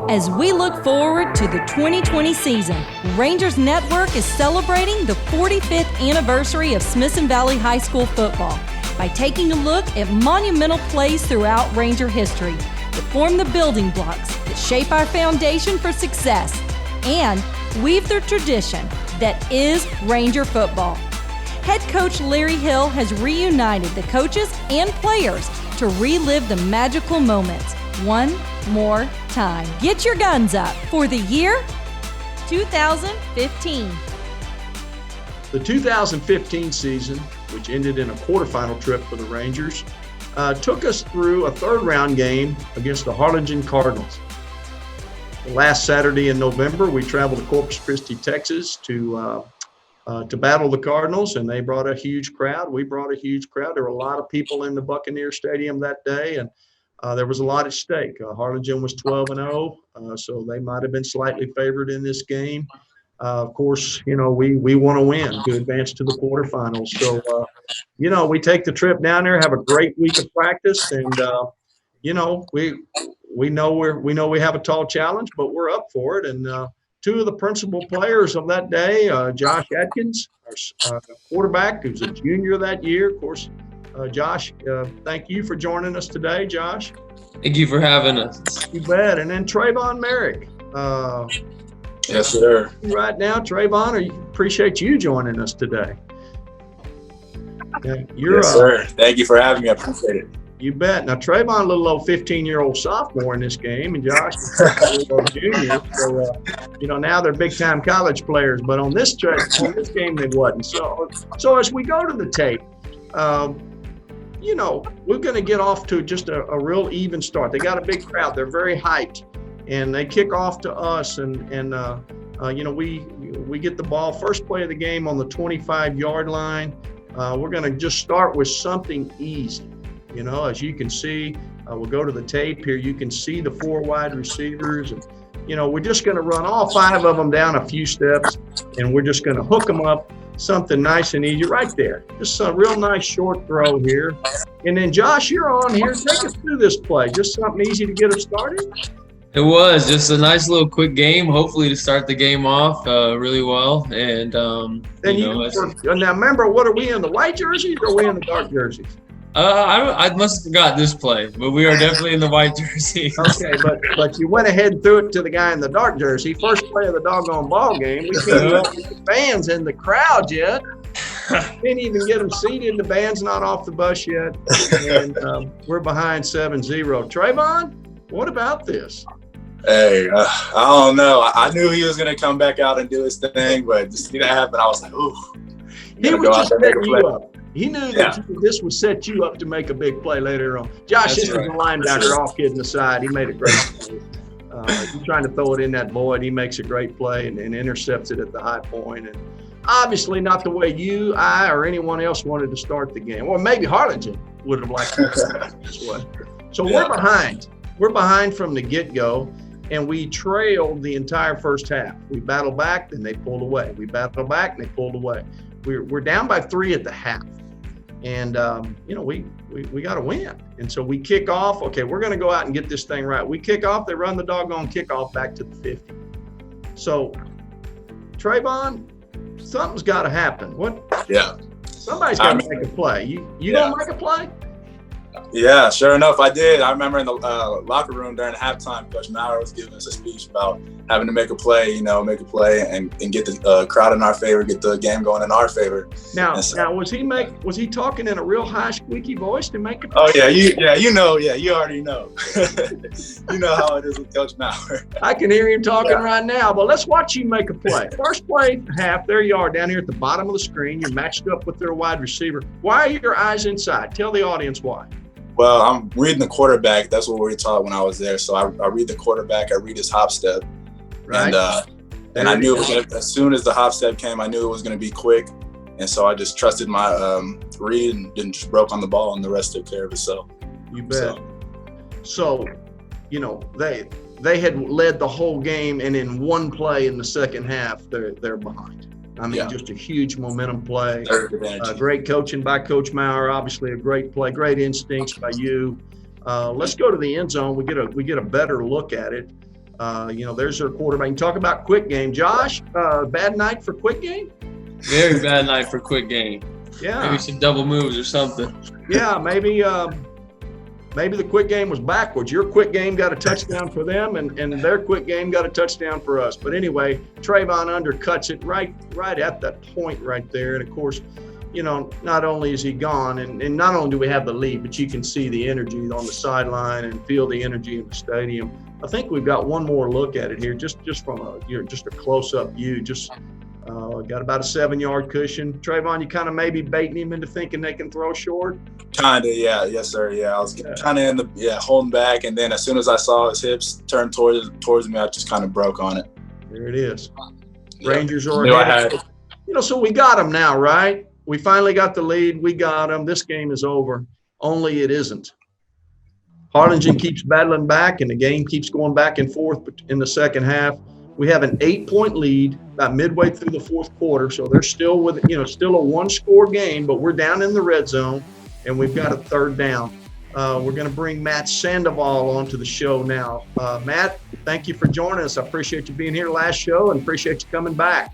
As we look forward to the 2020 season, Rangers Network is celebrating the 45th anniversary of Smithson Valley High School football by taking a look at monumental plays throughout Ranger history that form the building blocks that shape our foundation for success and weave the tradition that is Ranger football. Head coach Larry Hill has reunited the coaches and players to relive the magical moments one more time. Get your guns up for the year 2015. The 2015 season, which ended in a quarterfinal trip for the Rangers, took us through a third-round game against the Harlingen Cardinals. Last Saturday in November, we traveled to Corpus Christi, Texas to battle the Cardinals, and they brought a huge crowd. We brought a huge crowd. There were a lot of people in the Buccaneer Stadium that day, and there was a lot at stake. Harlingen was 12-0, so they might have been slightly favored in this game. Of course, we want to win to advance to the quarterfinals. So, we take the trip down there, have a great week of practice, and we know we have a tall challenge, but we're up for it. And two of the principal players of that day, Josh Adkins, our quarterback, who's a junior that year, of course. Josh, thank you for joining us today, Josh. Thank you for having us. You bet. And then Trevon Moehrig. Yes, sir. Right now, Trevon, appreciate you joining us today. Yes, sir. Thank you for having me. I appreciate it. You bet. Now, Trevon, a little old 15-year-old sophomore in this game, and Josh is a little old junior. So, now they're big-time college players. But on this game, they wasn't. So as we go to the tape, we're going to get off to just a real even start. They got a big crowd. They're very hyped, and they kick off to us. And we get the ball, first play of the game on the 25-yard line. We're going to just start with something easy. As you can see, we'll go to the tape here. You can see the four wide receivers. And, we're just going to run all five of them down a few steps, and we're just going to hook them up. Something nice and easy right there. Just a real nice short throw here. And then, Josh, you're on here. Take us through this play. Just something easy to get us started. It was just a nice little quick game, hopefully to start the game off really well. And now remember, what are we in, the white jerseys or are we in the dark jerseys? I must have forgot this play, but we are definitely in the white jerseys. Okay, but you went ahead and threw it to the guy in the dark jersey. First play of the doggone ball game. We can't even get the fans in the crowd yet. Can't even get them seated. The band's not off the bus yet. And we're behind 7-0. Trevon, what about this? Hey, I don't know. I knew he was going to come back out and do his thing, but to see that happen, I was like, ooh. He was just setting you up. He knew that this would set you up to make a big play later on. Josh is a linebacker, all kidding aside. He made a great play. He's trying to throw it in that void. He makes a great play and intercepts it at the high point. And obviously not the way you, I, or anyone else wanted to start the game. Or maybe Harlingen would have liked to start this way. So we're behind. We're behind from the get-go, and we trailed the entire first half. We battled back, then they pulled away. We battled back, and they pulled away. We're down by 3 at the half. And, we got to win. And so we kick off. Okay, we're going to go out and get this thing right. We kick off. They run the doggone kickoff back to the 50. So, Trevon, something's got to happen. What? Yeah. Somebody's got to make a play. You going to make a play? Yeah, sure enough, I did. I remember in the locker room during halftime, Coach Moehrig was giving us a speech about having to make a play, and get the crowd in our favor, get the game going in our favor. Now, was he talking in a real high, squeaky voice to make a play? Oh yeah, you already know. You know how it is with Coach Moehrig. I can hear him talking right now, but let's watch you make a play. First play, half. There you are down here at the bottom of the screen. You're matched up with their wide receiver. Why are your eyes inside? Tell the audience why. Well, I'm reading the quarterback. That's what we were taught when I was there. So I read the quarterback. I read his hop step. Right. And I knew as soon as the hop step came, I knew it was going to be quick. And so I just trusted my read and then just broke on the ball, and the rest took care of itself. You bet. So they had led the whole game, and in one play in the second half, they're behind. I mean, just a huge momentum play. Great coaching by Coach Moehrig. Obviously, a great play, great instincts by you. Let's go to the end zone. We get a better look at it. There's their quarterback. You talk about quick game. Josh, bad night for quick game? Very bad night for quick game. Yeah. Maybe some double moves or something. Yeah, maybe the quick game was backwards. Your quick game got a touchdown for them, and their quick game got a touchdown for us. But anyway, Trevon undercuts it right at that point right there. And, of course, not only is he gone, and not only do we have the lead, but you can see the energy on the sideline and feel the energy in the stadium. I think we've got one more look at it here, just from a close-up view. Got about a 7-yard cushion. Trevon, you kind of maybe baiting him into thinking they can throw short? Kind of, yeah. Yes, sir. Yeah, I was kind of holding back. And then as soon as I saw his hips turn towards me, I just kind of broke on it. There it is. Yeah. Rangers are ahead. So we got them now, right? We finally got the lead. We got them. This game is over. Only it isn't. Harlingen keeps battling back, and the game keeps going back and forth in the second half. We have an 8-point lead about midway through the fourth quarter, so they're still still a one-score game, but we're down in the red zone, and we've got a third down. We're going to bring Matt Sandoval onto the show now. Matt, thank you for joining us. I appreciate you being here last show and appreciate you coming back.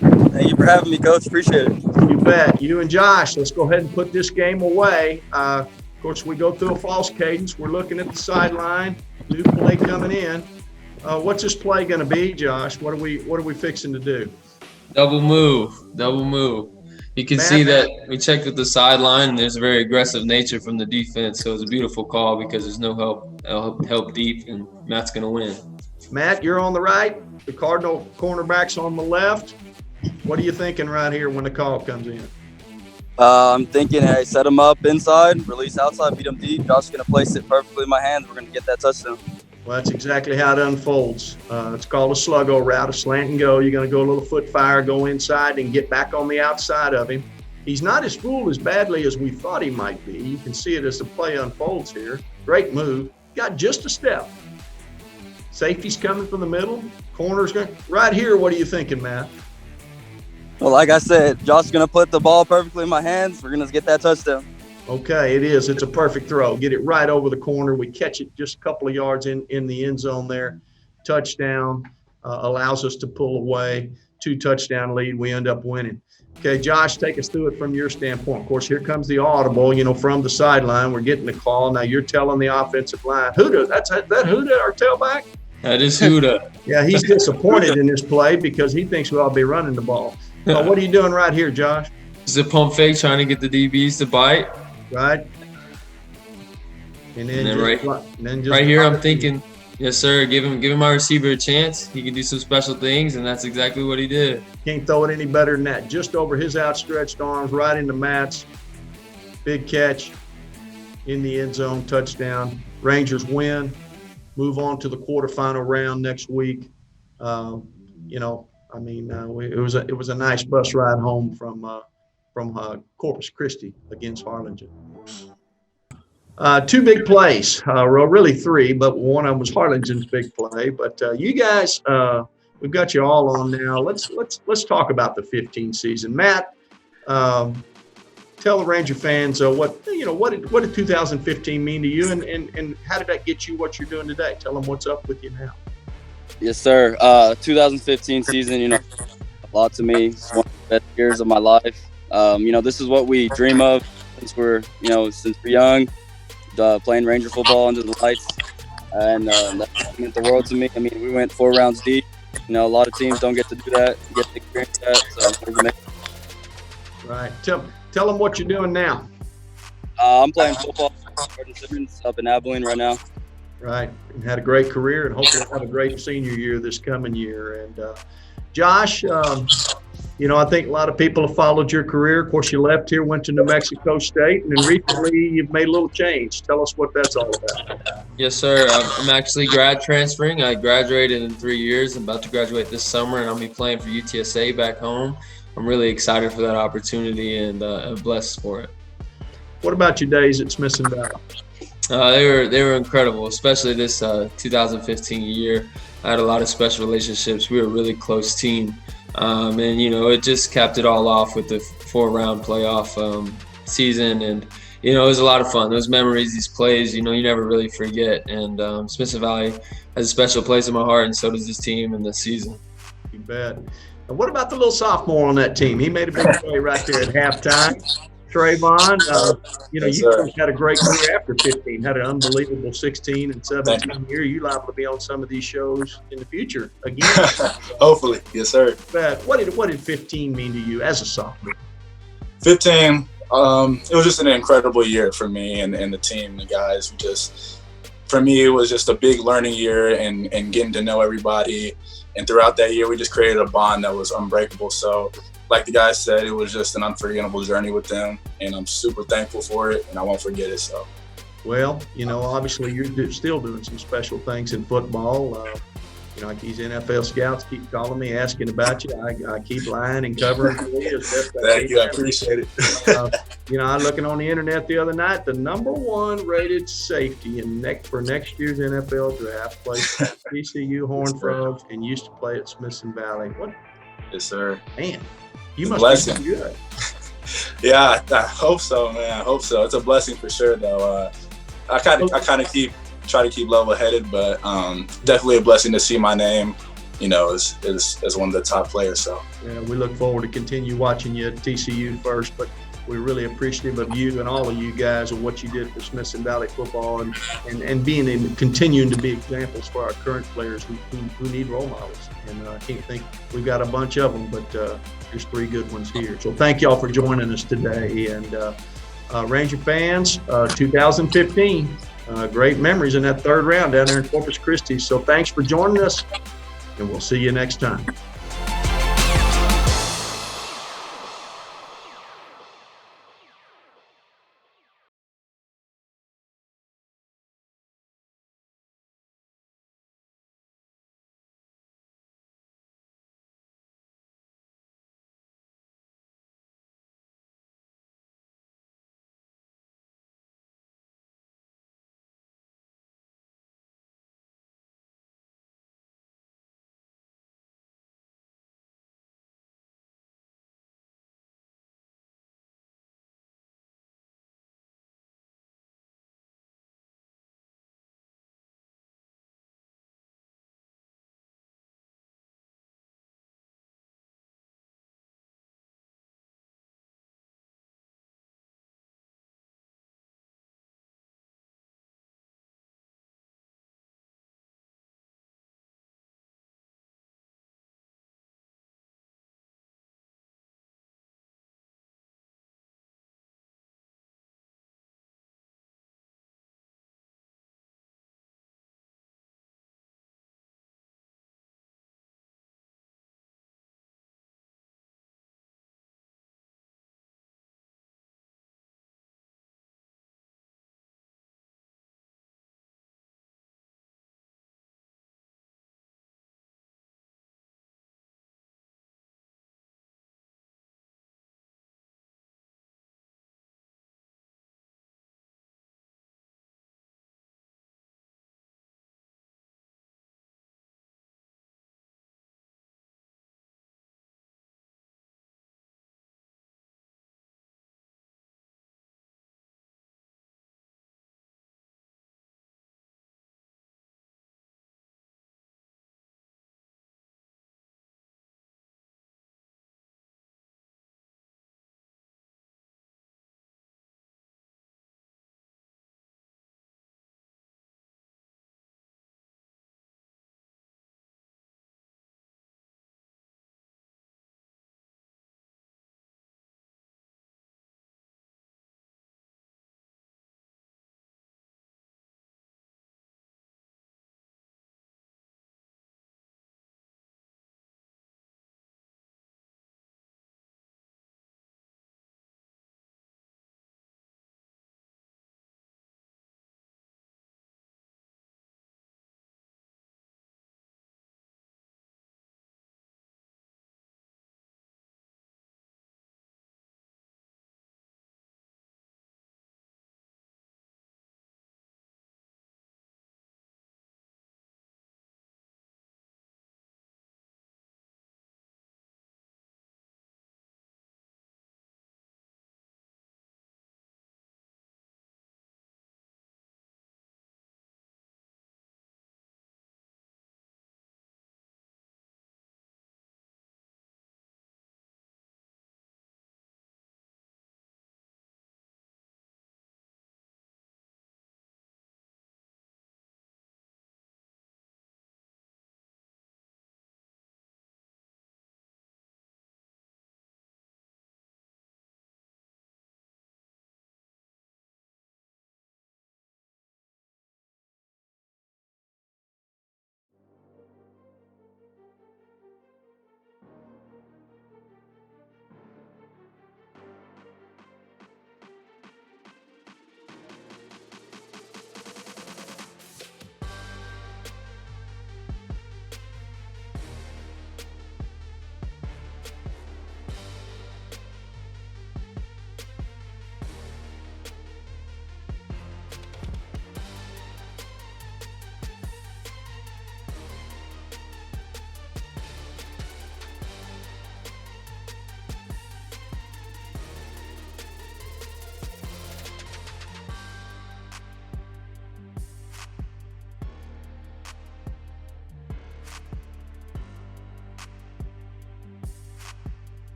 Thank you for having me, Coach. Appreciate it. You bet. You and Josh, let's go ahead and put this game away. Of course, we go through a false cadence. We're looking at the sideline. New play coming in. What's this play going to be, Josh? What are we fixing to do? Double move. You can see that we checked with the sideline, and there's a very aggressive nature from the defense. So it's a beautiful call because there's no help deep, and Matt's going to win. Matt, you're on the right. The Cardinal cornerback's on the left. What are you thinking right here when the call comes in? I'm thinking, hey, set him up inside, release outside, beat him deep. Josh's going to place it perfectly in my hands. We're going to get that touchdown. Well, that's exactly how it unfolds. It's called a sluggo route, a slant and go. You're going to go a little foot fire, go inside, and get back on the outside of him. He's not as fooled as badly as we thought he might be. You can see it as the play unfolds here. Great move. Got just a step. Safety's coming from the middle. Corner's going right here. What are you thinking, Matt? Well, like I said, Josh's going to put the ball perfectly in my hands. We're going to get that touchdown. Okay, it is. It's a perfect throw. Get it right over the corner. We catch it just a couple of yards in the end zone there. Touchdown allows us to pull away. 2-touchdown lead. We end up winning. Okay, Josh, take us through it from your standpoint. Of course, here comes the audible, from the sideline. We're getting the call. Now you're telling the offensive line, Huda, that Huda, our tailback? That is Huda. Yeah, he's disappointed in this play because he thinks we'll be running the ball. What are you doing right here, Josh? This is a pump fake trying to get the DBs to bite. Right. And then right here, I'm thinking, yes, sir, give him my receiver a chance. He can do some special things, and that's exactly what he did. Can't throw it any better than that. Just over his outstretched arms, right into Matt's. Big catch in the end zone, touchdown. Rangers win, move on to the quarterfinal round next week. It was a nice bus ride home from Corpus Christi against Harlingen. 2 big plays, really 3, but one of them was Harlingen's big play. But you guys, we've got you all on now. Let's talk about the 15 season. Matt, tell the Ranger fans what did 2015 mean to you, and how did that get you what you're doing today? Tell them what's up with you now. Yes, sir. 2015 season, a lot to me. It's one of the best years of my life. This is what we dream of since we're young, playing Ranger football under the lights, and that meant the world to me. I mean, we went 4 rounds deep. A lot of teams don't get to do that, get to experience that. So, right. Tell them what you're doing now. I'm playing football up in Abilene right now. Right. And had a great career, and hopefully have a great senior year this coming year. And Josh, I think a lot of people have followed your career. Of course, you left here, went to New Mexico State, and then recently you've made a little change. Tell us what that's all about. Yes, sir. I'm actually grad transferring. I graduated in 3 years. I'm about to graduate this summer, and I'll be playing for UTSA back home. I'm really excited for that opportunity and blessed for it. What about your days at Smithson Valley? They were incredible, especially this 2015 year. I had a lot of special relationships. We were a really close team. And it just capped it all off with the 4-round playoff season. And it was a lot of fun. Those memories, these plays, you never really forget. And Smithson Valley has a special place in my heart, and so does this team and this season. You bet. And what about the little sophomore on that team? He made a big play right there at halftime. Trevon, you had a great career after 15, had an unbelievable 16 and 17 year. You liable to be on some of these shows in the future again. Hopefully. Yes, sir. But what did 15 mean to you as a sophomore? 15, it was just an incredible year for me and the team, the guys. For me, it was just a big learning year and getting to know everybody. And throughout that year, we just created a bond that was unbreakable. So like the guys said, it was just an unforgettable journey with them, and I'm super thankful for it, and I won't forget it. So, well, obviously you're still doing some special things in football. Like these NFL scouts keep calling me, asking about you. I keep lying and covering for you. Thank you. I appreciate it. I'm looking on the internet the other night. The number 1 rated safety for next year's NFL draft plays for TCU Horned Frogs and used to play at Smithson Valley. What? Yes, sir. Man, you must be good. Yeah, I hope so, man. I hope so. It's a blessing for sure, though. I kind of try to keep level-headed, but definitely a blessing to see my name, as one of the top players. So yeah, we look forward to continue watching you at TCU first, but we're really appreciative of you and all of you guys and what you did for Smithson Valley football and continuing to be examples for our current players who need role models. And I can't think we've got a bunch of them, but there's 3 good ones here. So thank y'all for joining us today. And Ranger fans, 2015. Great memories in that 3rd round down there in Corpus Christi. So thanks for joining us, and we'll see you next time.